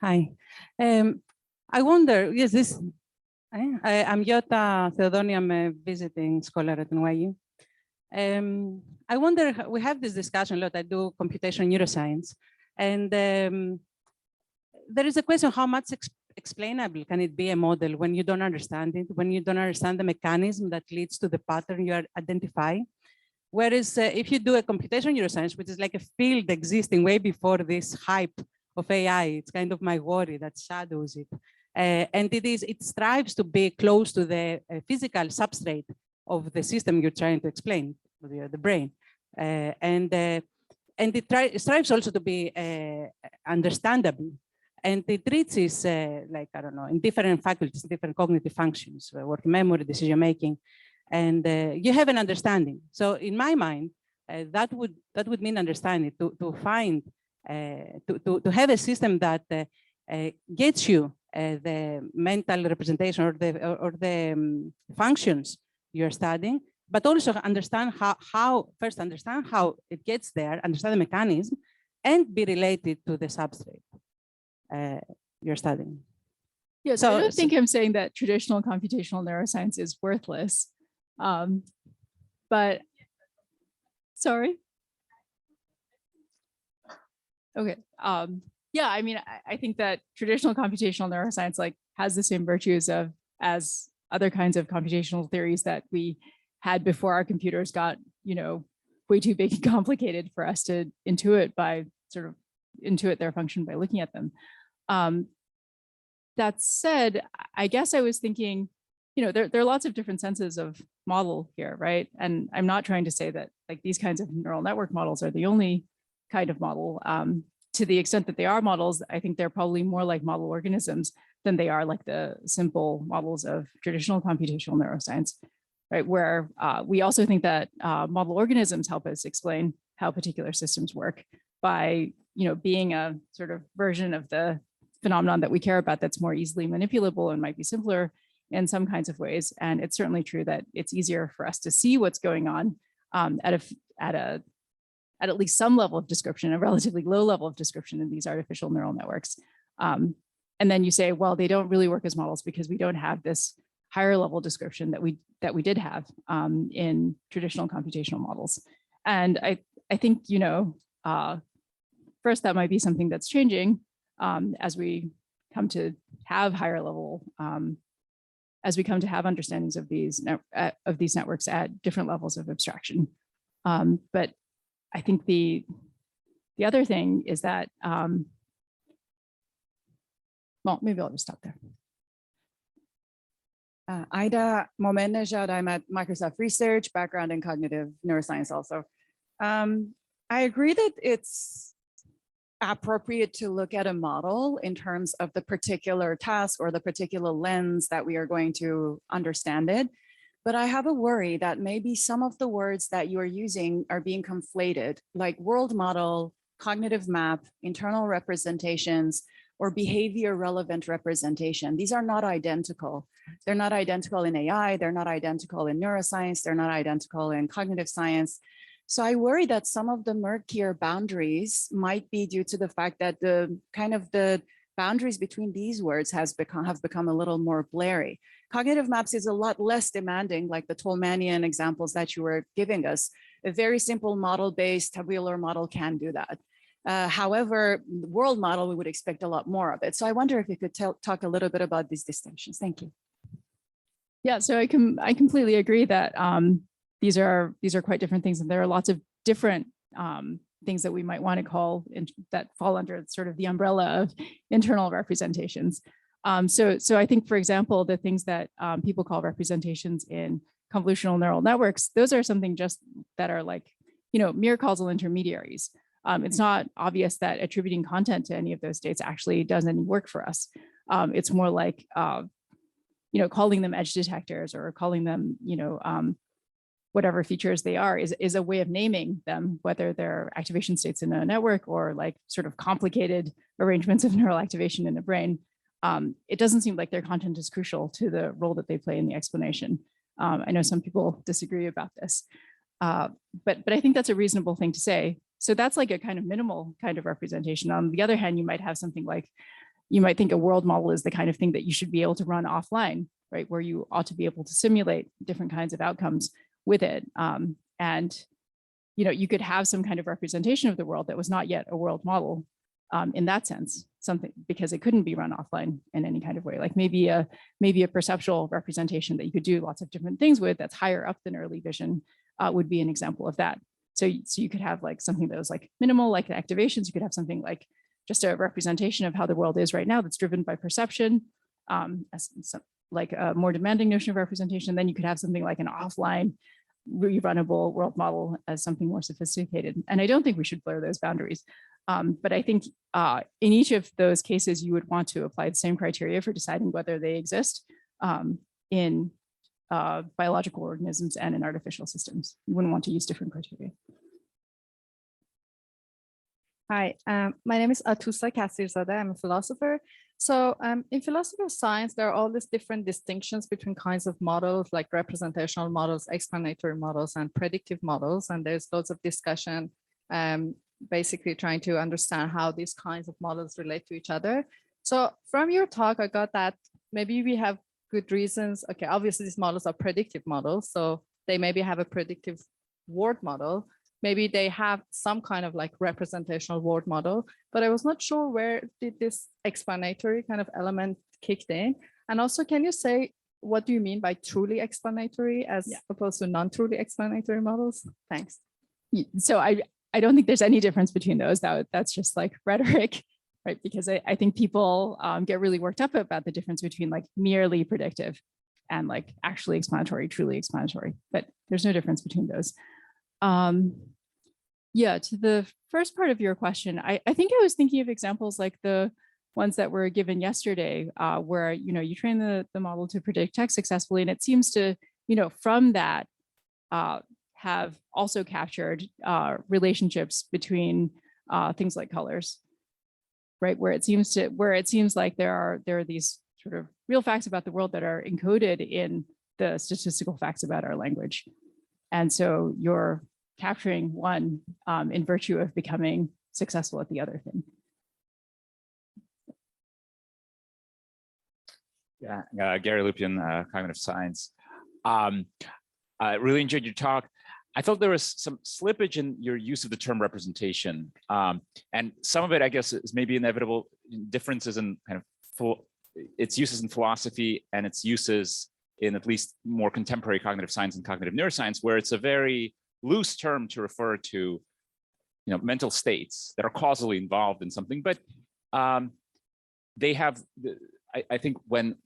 Hi. I wonder, yes, I'm Jota Theodoni, I'm a visiting scholar at NYU. I wonder, we have this discussion a lot, I do computational neuroscience, and there is a question, how much explainable can it be a model when you don't understand it, when you don't understand the mechanism that leads to the pattern you are identifying? Whereas if you do a computational neuroscience, which is like a field existing way before this hype of AI, it's kind of my worry that shadows it. And it strives to be close to the physical substrate of the system you're trying to explain, the brain. And it strives also to be understandable. And it reaches, like, I don't know, in different faculties, different cognitive functions, working memory, decision making, and you have an understanding. So in my mind, that would mean understanding, to find, to have a system that gets you the mental representation or the functions you're studying, but also understand how it gets there, understand the mechanism, and be related to the substrate you're studying. Yes, I don't think I'm saying that traditional computational neuroscience is worthless, but sorry. Okay. Yeah, I mean, I think that traditional computational neuroscience like has the same virtues as other kinds of computational theories that we had before our computers got, way too big and complicated for us to intuit their function by looking at them. That said, I guess I was thinking, there are lots of different senses of model here, right? And I'm not trying to say that like these kinds of neural network models are the only kind of model. To the extent that they are models, I think they're probably more like model organisms than they are like the simple models of traditional computational neuroscience, right? Where we also think that model organisms help us explain how particular systems work by, being a sort of version of the phenomenon that we care about that's more easily manipulable and might be simpler in some kinds of ways. And it's certainly true that it's easier for us to see what's going on at least some level of description, a relatively low level of description in these artificial neural networks. And then you say, well, they don't really work as models because we don't have this higher level description that we did have in traditional computational models. And I think, first, that might be something that's changing as we come to have higher level, as we come to have understandings of these networks at different levels of abstraction. But I think the other thing is that, well, maybe I'll just stop there. Ida Momenejad, I'm at Microsoft Research, background in cognitive neuroscience also. I agree that it's appropriate to look at a model in terms of the particular task or the particular lens that we are going to understand it. But I have a worry that maybe some of the words that you are using are being conflated, like world model, cognitive map, internal representations, or behavior relevant representation. These are not identical. They're not identical in AI, they're not identical in neuroscience, they're not identical in cognitive science. So I worry that some of the murkier boundaries might be due to the fact that the boundaries between these words have become a little more blurry. Cognitive maps is a lot less demanding, like the Tolmanian examples that you were giving us. A very simple model-based tabular model can do that. However, the world model, we would expect a lot more of it. So I wonder if you could talk a little bit about these distinctions. Thank you. Yeah, so I completely agree that these are quite different things, and there are lots of different things that we might want to call that fall under sort of the umbrella of internal representations. So I think, for example, the things that people call representations in convolutional neural networks, those are something just that are like, mere causal intermediaries. It's not obvious that attributing content to any of those states actually does any work for us. It's more like, calling them edge detectors or calling them, whatever features they are is a way of naming them, whether they're activation states in a network or like sort of complicated arrangements of neural activation in the brain. It doesn't seem like their content is crucial to the role that they play in the explanation. I know some people disagree about this, but I think that's a reasonable thing to say. So that's like a kind of minimal kind of representation. On the other hand, you might have something like, you might think a world model is the kind of thing that you should be able to run offline, right? Where you ought to be able to simulate different kinds of outcomes with it. And, you could have some kind of representation of the world that was not yet a world model in that sense, something because it couldn't be run offline in any kind of way, like maybe a perceptual representation that you could do lots of different things with that's higher up than early vision would be an example of that. So you could have like something that was like minimal, like activations. You could have something like just a representation of how the world is right now that's driven by perception, like a more demanding notion of representation. Then you could have something like an offline rerunnable world model as something more sophisticated. And I don't think we should blur those boundaries. But I think in each of those cases, you would want to apply the same criteria for deciding whether they exist in biological organisms and in artificial systems. You wouldn't want to use different criteria. Hi, my name is Atusa Kassirzadeh. I'm a philosopher. So in philosophy of science, there are all these different distinctions between kinds of models, like representational models, explanatory models, and predictive models. And there's lots of discussion basically trying to understand how these kinds of models relate to each other. So from your talk, I got that maybe we have good reasons. Okay, obviously these models are predictive models, so they maybe have a predictive word model. Maybe they have some kind of like representational word model, but I was not sure where did this explanatory kind of element kicked in. And also, can you say, what do you mean by truly explanatory as opposed to non-truly explanatory models? Thanks. So I don't think there's any difference between those. That's just like rhetoric, right? Because I think people get really worked up about the difference between like merely predictive and like actually explanatory, truly explanatory, but there's no difference between those. Yeah, to the first part of your question, I think I was thinking of examples like the ones that were given yesterday, where you train the model to predict text successfully, and it seems to from that have also captured relationships between things like colors, right? Where it seems like there are these sort of real facts about the world that are encoded in the statistical facts about our language, and so you're capturing one in virtue of becoming successful at the other thing. Yeah, Gary Lupien, cognitive science. I really enjoyed your talk. I thought there was some slippage in your use of the term representation. And some of it, I guess, is maybe inevitable differences in kind of its uses in philosophy and its uses in at least more contemporary cognitive science and cognitive neuroscience, where it's a very loose term to refer to mental states that are causally involved in something, but they have, I think when,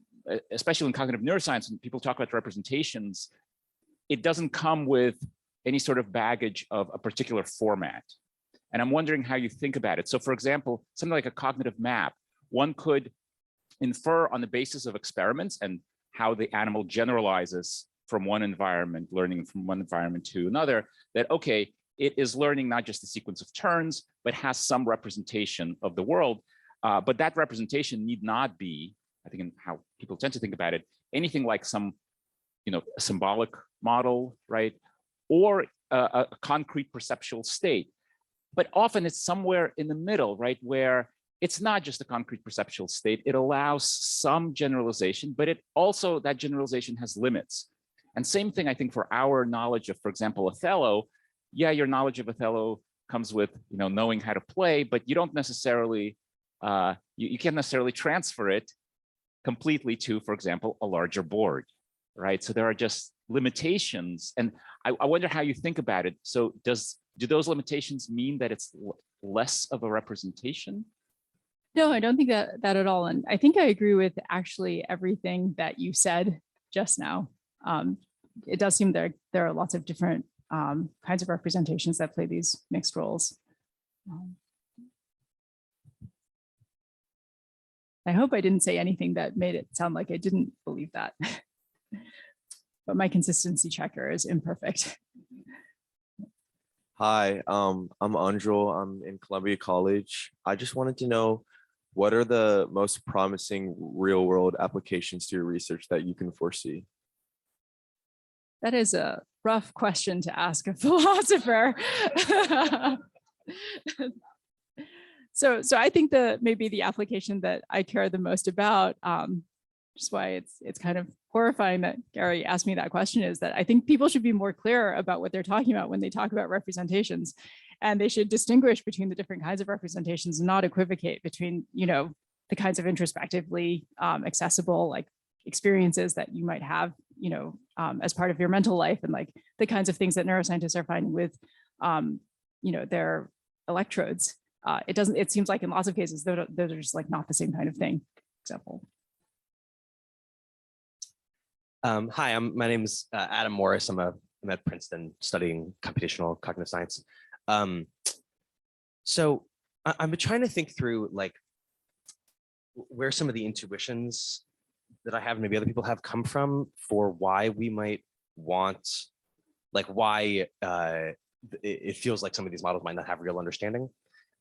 especially in cognitive neuroscience, when people talk about representations, it doesn't come with any sort of baggage of a particular format. And I'm wondering how you think about it. So for example, something like a cognitive map, one could infer on the basis of experiments and how the animal generalizes from one environment, learning from one environment to another, that, okay, it is learning not just a sequence of turns, but has some representation of the world. But that representation need not be, I think in how people tend to think about it, anything like some, a symbolic model, right? Or a concrete perceptual state. But often it's somewhere in the middle, right? Where it's not just a concrete perceptual state, it allows some generalization, but it also, that generalization has limits. And same thing, I think, for our knowledge of, for example, Othello. Yeah, your knowledge of Othello comes with, knowing how to play, but you don't necessarily, you can't necessarily transfer it completely to, for example, a larger board, right? So there are just limitations, and I wonder how you think about it. So do those limitations mean that it's less of a representation? No, I don't think that at all. And I think I agree with actually everything that you said just now. It does seem there are lots of different kinds of representations that play these mixed roles. I hope I didn't say anything that made it sound like I didn't believe that. But my consistency checker is imperfect. Hi, I'm Anjul. I'm in Columbia College. I just wanted to know, what are the most promising real-world applications to your research that you can foresee? That is a rough question to ask a philosopher. So I think that maybe the application that I care the most about, which is why it's kind of horrifying that Gary asked me that question, is that I think people should be more clear about what they're talking about when they talk about representations, and they should distinguish between the different kinds of representations and not equivocate between, the kinds of introspectively accessible like experiences that you might have, as part of your mental life, and like the kinds of things that neuroscientists are finding with, their electrodes. It seems like in lots of cases, those are just like not the same kind of thing. Example. Hi, my name is Adam Morris. I'm at Princeton studying computational cognitive science. So I've been trying to think through like where some of the intuitions that I have and maybe other people have come from for why we might want, like why it feels like some of these models might not have real understanding.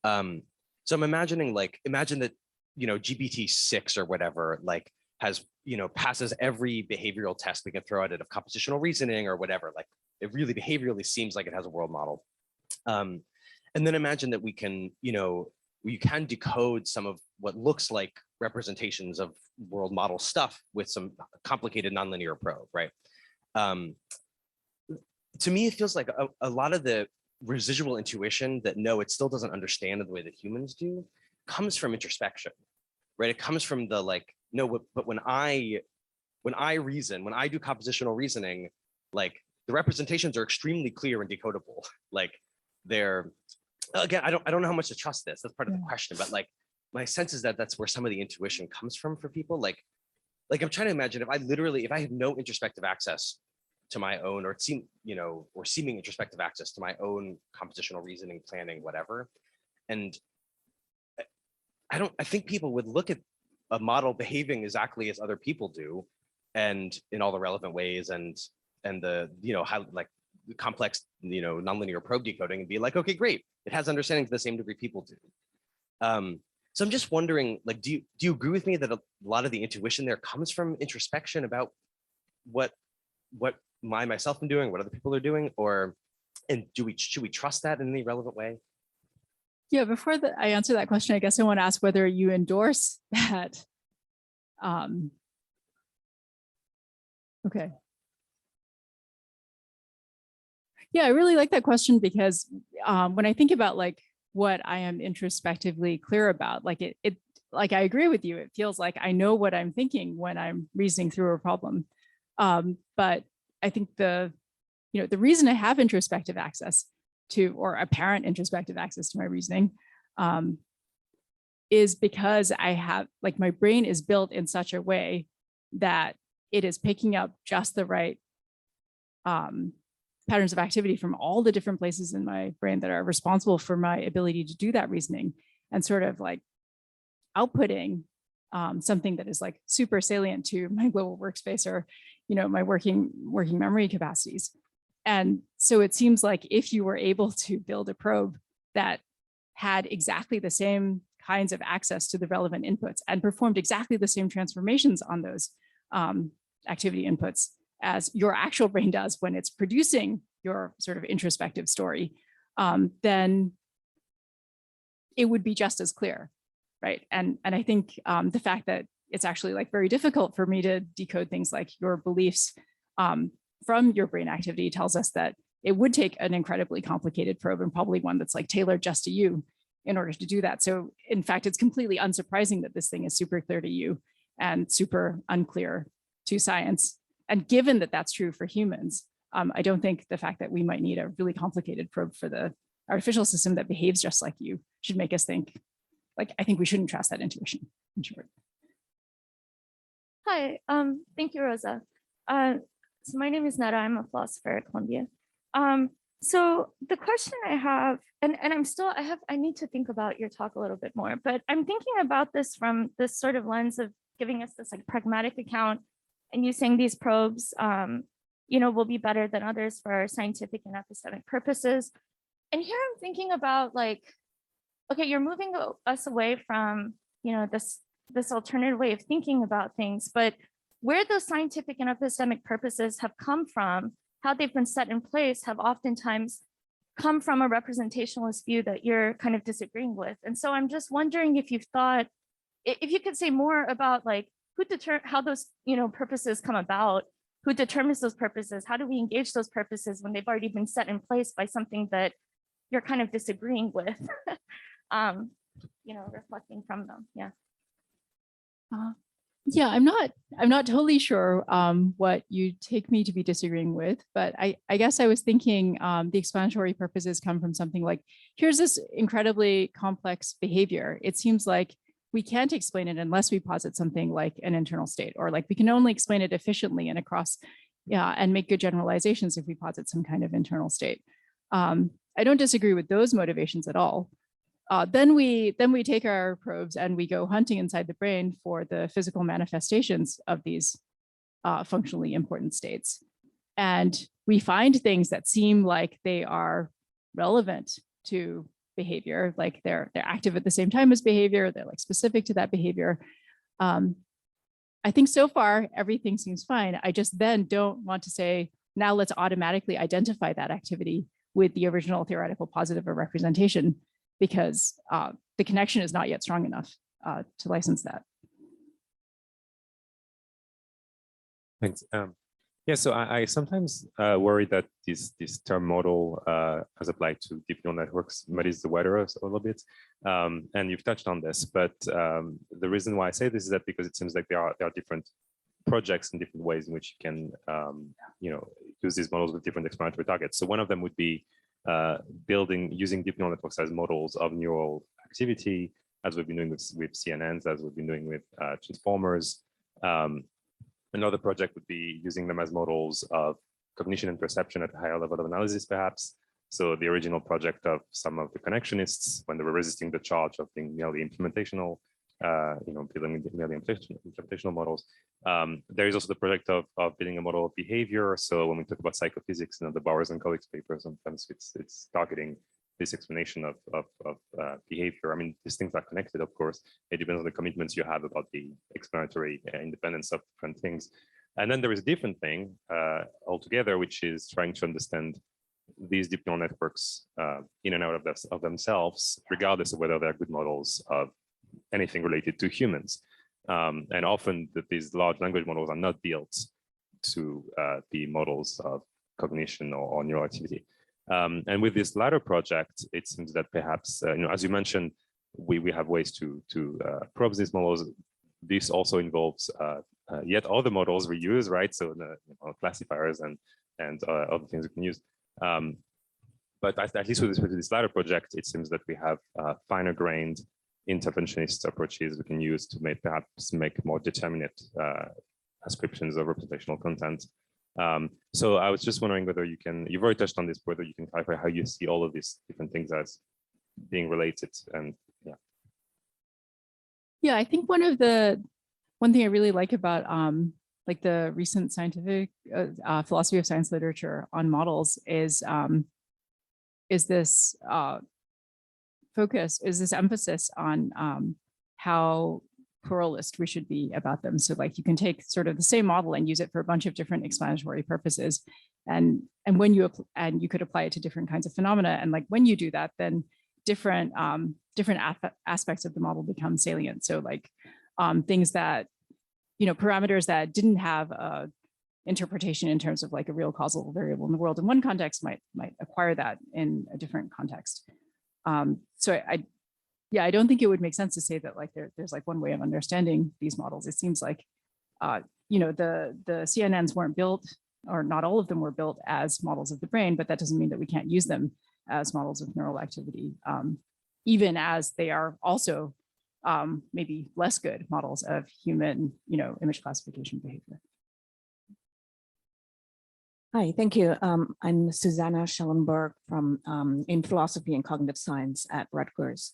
So I'm imagining imagine that GPT-6 or whatever, like has, passes every behavioral test we can throw at it of compositional reasoning or whatever. Like it really behaviorally seems like it has a world model. And then imagine that we can, we can decode some of what looks like representations of world model stuff with some complicated nonlinear probe, right? To me, it feels like a lot of the residual intuition that no, it still doesn't understand the way that humans do, comes from introspection, right? It comes from the like, no, but when I reason, when I do compositional reasoning, like the representations are extremely clear and decodable. Like they're, again, I don't know how much to trust this. That's part of the question, but like my sense is that that's where some of the intuition comes from for people. Like I'm trying to imagine if I have no introspective access to my own, or seeming introspective access to my own compositional reasoning, planning, whatever. And I think people would look at a model behaving exactly as other people do, and in all the relevant ways, and the, how like the complex, nonlinear probe decoding, and be like, okay, great. It has understanding to the same degree people do. So I'm just wondering, like, do you agree with me that a lot of the intuition there comes from introspection about what myself am doing, what other people are doing, and should we trust that in any relevant way? Yeah, before I answer that question, I guess I want to ask whether you endorse that. Okay. Yeah, I really like that question because when I think about like what I am introspectively clear about, like like I agree with you. It feels like I know what I'm thinking when I'm reasoning through a problem. But I think the reason I have introspective access to, or apparent introspective access to my reasoning, is because I have, like, my brain is built in such a way that it is picking up just the right patterns of activity from all the different places in my brain that are responsible for my ability to do that reasoning, and sort of like outputting something that is like super salient to my global workspace, or my working memory capacities. And so it seems like if you were able to build a probe that had exactly the same kinds of access to the relevant inputs and performed exactly the same transformations on those activity inputs as your actual brain does when it's producing your sort of introspective story, then it would be just as clear, right? And I think the fact that it's actually like very difficult for me to decode things like your beliefs from your brain activity tells us that it would take an incredibly complicated probe, and probably one that's like tailored just to you in order to do that. So in fact, it's completely unsurprising that this thing is super clear to you and super unclear to science. And given that that's true for humans, I don't think the fact that we might need a really complicated probe for the artificial system that behaves just like you should make us think, like, I think we shouldn't trust that intuition, in short. Hi, thank you, Rosa. So my name is Nada, I'm a philosopher at Columbia. So the question I have, and I need to think about your talk a little bit more, but I'm thinking about this from this sort of lens of giving us this like pragmatic account, and you saying these probes, will be better than others for scientific and epistemic purposes. And here I'm thinking about like, okay, you're moving us away from, this alternative way of thinking about things, but where those scientific and epistemic purposes have come from, how they've been set in place, have oftentimes come from a representationalist view that you're kind of disagreeing with. And so I'm just wondering if you've thought, if you could say more about like how those purposes come about, who determines those purposes, how do we engage those purposes when they've already been set in place by something that you're kind of disagreeing with, reflecting from them. Yeah. Yeah, I'm not totally sure what you take me to be disagreeing with, but I guess I was thinking the explanatory purposes come from something like, here's this incredibly complex behavior. It seems like we can't explain it unless we posit something like an internal state, or like we can only explain it efficiently and across, and make good generalizations if we posit some kind of internal state. I don't disagree with those motivations at all. Then we take our probes and we go hunting inside the brain for the physical manifestations of these functionally important states. And we find things that seem like they are relevant to behavior, like they're active at the same time as behavior, they're like specific to that behavior. I think so far everything seems fine. I just then don't want to say, now let's automatically identify that activity with the original theoretical positive of representation, because the connection is not yet strong enough to license that. Thanks. Yeah, so I sometimes worry that this term model as applied to deep neural networks muddies the water a little bit. And you've touched on this, but the reason why I say this is that because it seems like there are different projects and different ways in which you can use these models with different explanatory targets. So one of them would be using deep neural networks as models of neural activity, as we've been doing with CNNs, as we've been doing with transformers. Another project would be using them as models of cognition and perception at a higher level of analysis, perhaps. So the original project of some of the connectionists, when they were resisting the charge of being merely implementational, building merely implementational models. There is also the project of building a model of behavior. So when we talk about psychophysics, the Bowers and colleagues paper, sometimes it's targeting this explanation of behavior. I mean, these things are connected, of course. It depends on the commitments you have about the explanatory independence of different things. And then there is a different thing altogether, which is trying to understand these deep neural networks in and out of themselves, regardless of whether they're good models of anything related to humans. And often these large language models are not built to be models of cognition or neural activity. And with this latter project, it seems that perhaps, as you mentioned, we have ways to probe these models. This also involves yet other models we use, right? So the classifiers and other things we can use. But at least with this latter project, it seems that we have finer grained interventionist approaches we can use to perhaps make more determinate ascriptions of representational content. So I was just wondering whether you've already touched on this, whether you can clarify how you see all of these different things as being related. And yeah, I think one thing I really like about like the recent scientific philosophy of science literature on models is this emphasis on how pluralist we should be about them. So like you can take sort of the same model and use it for a bunch of different explanatory purposes. And when you could apply it to different kinds of phenomena. And like when you do that, then different aspects of the model become salient. So like things that, parameters that didn't have a interpretation in terms of like a real causal variable in the world in one context might acquire that in a different context. So I don't think it would make sense to say that like there's like one way of understanding these models. It seems like, the CNNs weren't built, or not all of them were built as models of the brain, but that doesn't mean that we can't use them as models of neural activity, even as they are also maybe less good models of human, image classification behavior. Hi, thank you. I'm Susanna Schellenberg from in philosophy and cognitive science at Rutgers.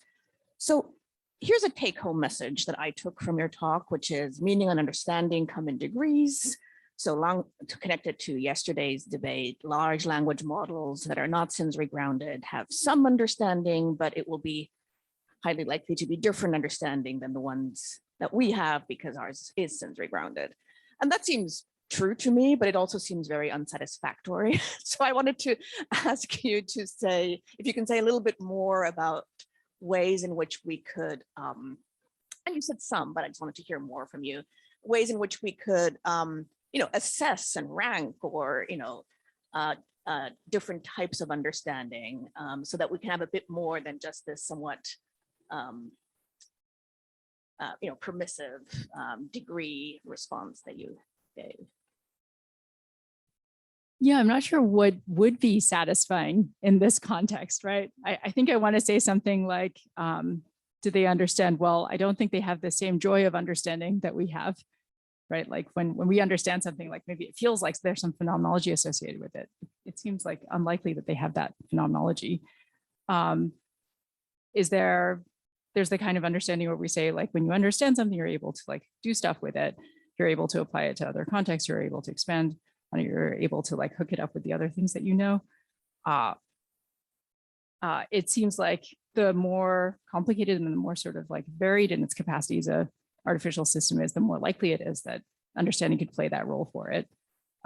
So here's a take-home message that I took from your talk, which is meaning and understanding come in degrees. So to connect it to yesterday's debate, large language models that are not sensory grounded have some understanding, but it will be highly likely to be different understanding than the ones that we have because ours is sensory grounded. And that seems true to me, but it also seems very unsatisfactory. So I wanted to ask you to say, if you can say a little bit more about ways in which we could, and you said some, but I just wanted to hear more from you, ways in which we could, assess and rank or, different types of understanding so that we can have a bit more than just this somewhat, permissive degree response that you gave. Yeah, I'm not sure what would be satisfying in this context, right? I think I want to say something like, do they understand? Well, I don't think they have the same joy of understanding that we have, right? Like when we understand something, like maybe it feels like there's some phenomenology associated with it. It seems like unlikely that they have that phenomenology. There's the kind of understanding where we say, like, when you understand something, you're able to like do stuff with it. You're able to apply it to other contexts. You're able to expand on it. You're able to like hook it up with the other things that you know. It seems like the more complicated and the more sort of like varied in its capacities a artificial system is, the more likely it is that understanding could play that role for it.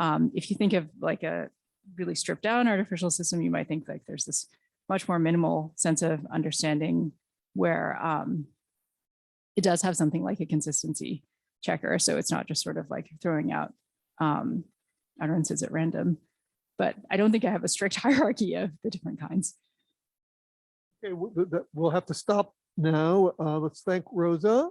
If you think of like a really stripped down artificial system, you might think like there's this much more minimal sense of understanding where it does have something like a consistency checker. So it's not just sort of like throwing out utterances at random. But I don't think I have a strict hierarchy of the different kinds. Okay, we'll have to stop now. Let's thank Rosa.